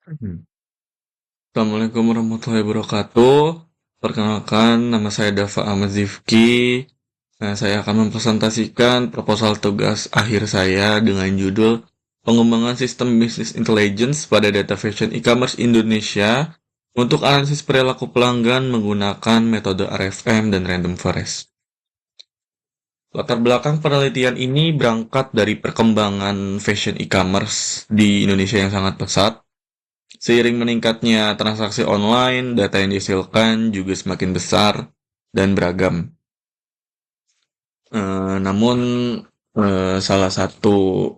Assalamualaikum warahmatullahi wabarakatuh. Perkenalkan, nama saya Dava Ahmad Zifki. Nah, saya akan mempresentasikan proposal tugas akhir saya dengan judul Pengembangan Sistem Business Intelligence pada Data Fashion E-commerce Indonesia untuk analisis perilaku pelanggan menggunakan metode RFM dan Random Forest. Latar belakang penelitian ini berangkat dari perkembangan fashion e-commerce di Indonesia yang sangat pesat. Seiring meningkatnya transaksi online, data yang dihasilkan juga semakin besar dan beragam. Namun, salah satu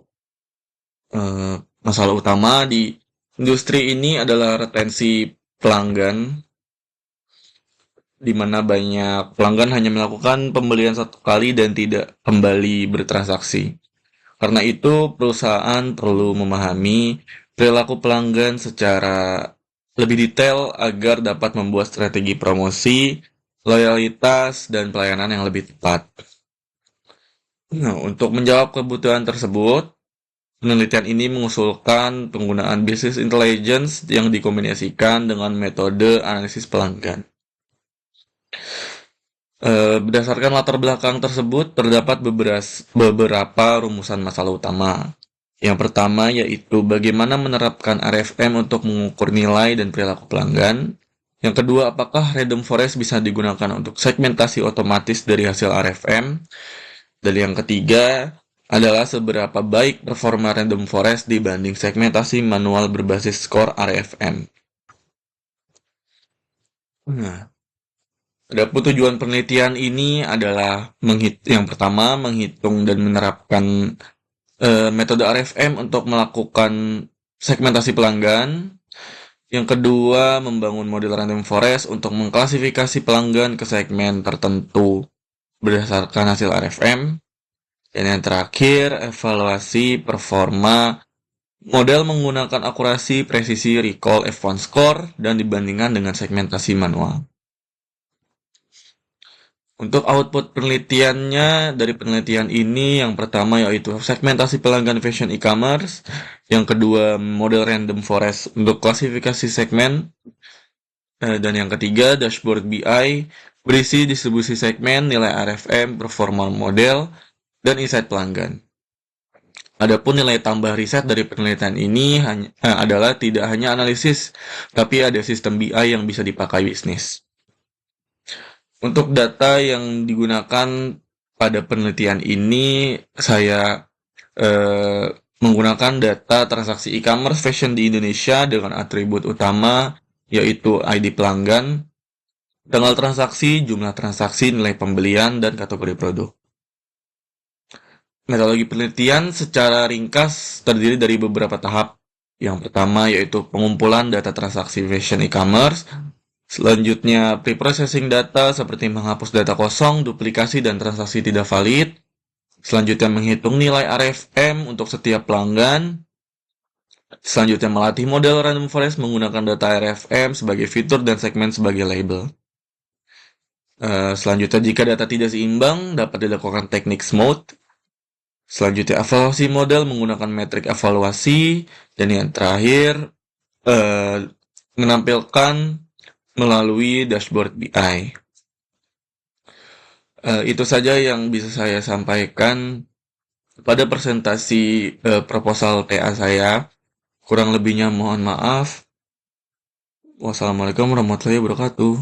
masalah utama di industri ini adalah retensi pelanggan, di mana banyak pelanggan hanya melakukan pembelian satu kali dan tidak kembali bertransaksi. Karena itu, perusahaan perlu memahami perilaku pelanggan secara lebih detail agar dapat membuat strategi promosi, loyalitas, dan pelayanan yang lebih tepat. Nah, untuk menjawab kebutuhan tersebut, penelitian ini mengusulkan penggunaan business intelligence yang dikombinasikan dengan metode analisis pelanggan. Berdasarkan latar belakang tersebut, terdapat beberapa rumusan masalah utama. Yang pertama yaitu bagaimana menerapkan RFM untuk mengukur nilai dan perilaku pelanggan. Yang kedua, apakah Random Forest bisa digunakan untuk segmentasi otomatis dari hasil RFM? Dan yang ketiga adalah seberapa baik performa Random Forest dibanding segmentasi manual berbasis skor RFM. Nah, adapun tujuan penelitian ini adalah yang pertama menghitung dan menerapkan metode RFM untuk melakukan segmentasi pelanggan. Yang kedua, membangun model random forest untuk mengklasifikasi pelanggan ke segmen tertentu berdasarkan hasil RFM. Dan yang terakhir, evaluasi performa model menggunakan akurasi, presisi, recall, F1 score, dan dibandingkan dengan segmentasi manual. Untuk output penelitiannya, dari penelitian ini yang pertama yaitu segmentasi pelanggan fashion e-commerce, yang kedua model random forest untuk klasifikasi segmen, dan yang ketiga dashboard BI berisi distribusi segmen, nilai RFM, performa model, dan insight pelanggan. Adapun nilai tambah riset dari penelitian ini adalah tidak hanya analisis, tapi ada sistem BI yang bisa dipakai bisnis. Untuk data yang digunakan pada penelitian ini, saya menggunakan data transaksi e-commerce fashion di Indonesia dengan atribut utama yaitu ID pelanggan, tanggal transaksi, jumlah transaksi, nilai pembelian, dan kategori produk. Metodologi penelitian secara ringkas terdiri dari beberapa tahap. Yang pertama yaitu pengumpulan data transaksi fashion e-commerce. Selanjutnya, pre-processing data seperti menghapus data kosong, duplikasi, dan transaksi tidak valid. Selanjutnya, menghitung nilai RFM untuk setiap pelanggan. Selanjutnya, melatih model random forest menggunakan data RFM sebagai fitur dan segmen sebagai label. Selanjutnya, jika data tidak seimbang, dapat dilakukan teknik smooth. Selanjutnya, evaluasi model menggunakan metrik evaluasi. Dan yang terakhir, menampilkan melalui dashboard BI. Itu saja yang bisa saya sampaikan pada presentasi proposal TA saya. Kurang lebihnya mohon maaf. Wassalamualaikum warahmatullahi wabarakatuh.